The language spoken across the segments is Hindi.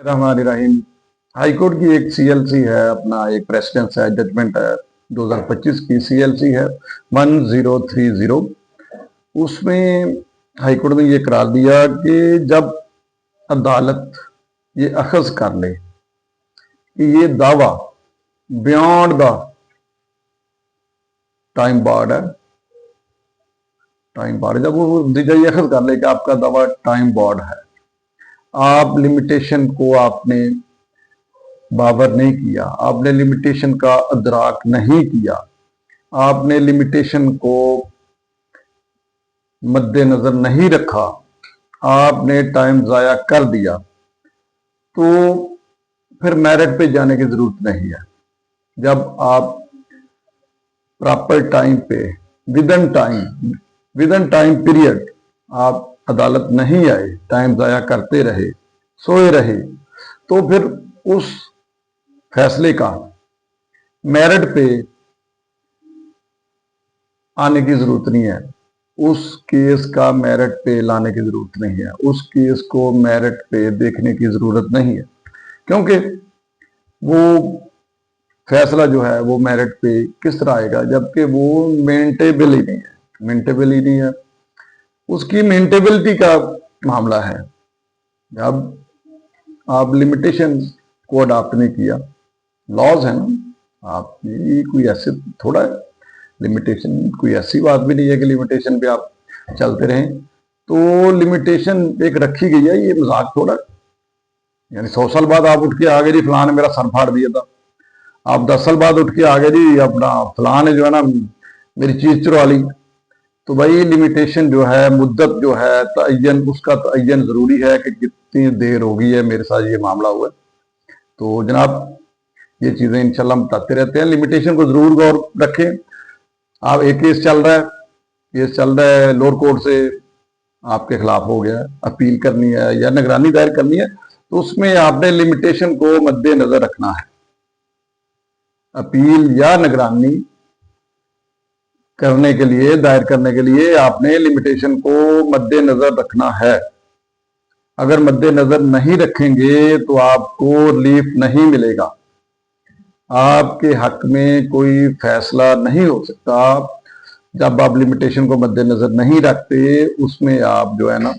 हमारी रहीम हाईकोर्ट की एक सीएलसी है, अपना एक प्रेसिडेंस है, जजमेंट है 2025 की सीएलसी है 1030। उसमें हाईकोर्ट ने ये करार दिया कि जब अदालत ये अखज कर ले कि ये दावा बियॉन्ड द टाइम बार्ड है, जब वो नतीजा ये अखज कर ले कि आपका दावा टाइम बार्ड है, आप लिमिटेशन को आपने बावर नहीं किया, आपने लिमिटेशन का अदराक नहीं किया, आपने लिमिटेशन को मद्देनजर नहीं रखा, आपने टाइम जाया कर दिया, तो फिर मेरिट पे जाने की जरूरत नहीं है। जब आप प्रॉपर टाइम पे विद इन टाइम पीरियड आप अदालत नहीं आए, टाइम जाया करते रहे, सोए रहे, तो फिर उस फैसले का मेरिट पे आने की जरूरत नहीं है, उस केस का मेरिट पे लाने की जरूरत नहीं है, उस केस को मेरिट पे देखने की जरूरत नहीं है, क्योंकि वो फैसला जो है वो मेरिट पे किस तरह आएगा, जबकि वो मेंटेबल ही नहीं है, उसकी मेंटेबिलिटी का मामला है। जब आप लिमिटेशन को अडॉप्ट नहीं किया, लॉज है ना, आपने कोई ऐसे थोड़ा है लिमिटेशन, कोई ऐसी बात भी नहीं है कि लिमिटेशन पे आप चलते रहें, तो लिमिटेशन एक रखी गई है, ये मजाक थोड़ा, यानी 100 साल बाद आप उठ के आ गए जी फलां ने मेरा सर फाड़ दिया था, आप 10 साल बाद उठ के आ गए जी अपना फलां ने जो है ना मेरी चीज चुरा ली, तो भाई लिमिटेशन जो है, मुद्दत जो है, तयन, उसका तयन जरूरी है कि कितनी देर हो गई है मेरे साथ ये मामला हुआ है। तो जनाब ये चीजें इंशाल्लाह हम बताते रहते हैं, लिमिटेशन को जरूर गौर रखें। आप एक केस चल रहा है लोअर कोर्ट से आपके खिलाफ हो गया, अपील करनी है या निगरानी दायर करनी है, तो उसमें आपने लिमिटेशन को मद्देनजर रखना है। अपील या निगरानी करने के लिए, दायर करने के लिए आपने लिमिटेशन को मद्देनजर रखना है। अगर मद्देनजर नहीं रखेंगे तो आपको रिलीफ नहीं मिलेगा, आपके हक में कोई फैसला नहीं हो सकता। जब आप लिमिटेशन को मद्देनजर नहीं रखते, उसमें आप जो है ना,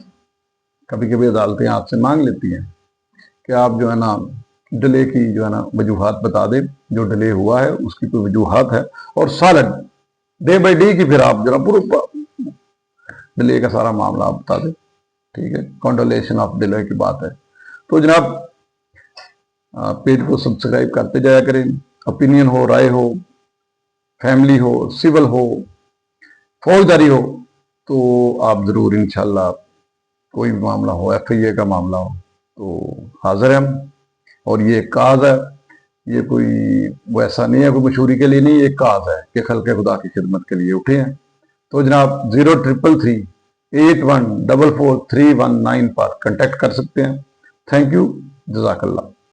कभी कभी अदालतें आपसे मांग लेती हैं कि आप जो है ना डिले की जो है ना वजूहात बता दें, जो डिले हुआ है उसकी कोई वजूहात है, और सॉलिड डे बाई डे की फिर आप जो ना पूरा डिले का सारा मामला आप बता दें, ठीक है, कॉन्डोलेशन ऑफ डिले की बात है। तो जनाब पेज को सब्सक्राइब करते जाया करें। ओपिनियन हो, राय हो, फैमिली हो, सिविल हो, फौजदारी हो, तो आप जरूर इंशाल्लाह कोई भी मामला हो, FIA का मामला हो, तो हाजिर हैं हम। और ये काज है, ये कोई वैसा नहीं है, कोई मशहूरी के लिए नहीं, ये काज है कि खल्के खुदा की खिदमत के लिए उठे हैं। तो जनाब 0333814431 पर कांटेक्ट कर सकते हैं। थैंक यू, जज़ाकल्लाह।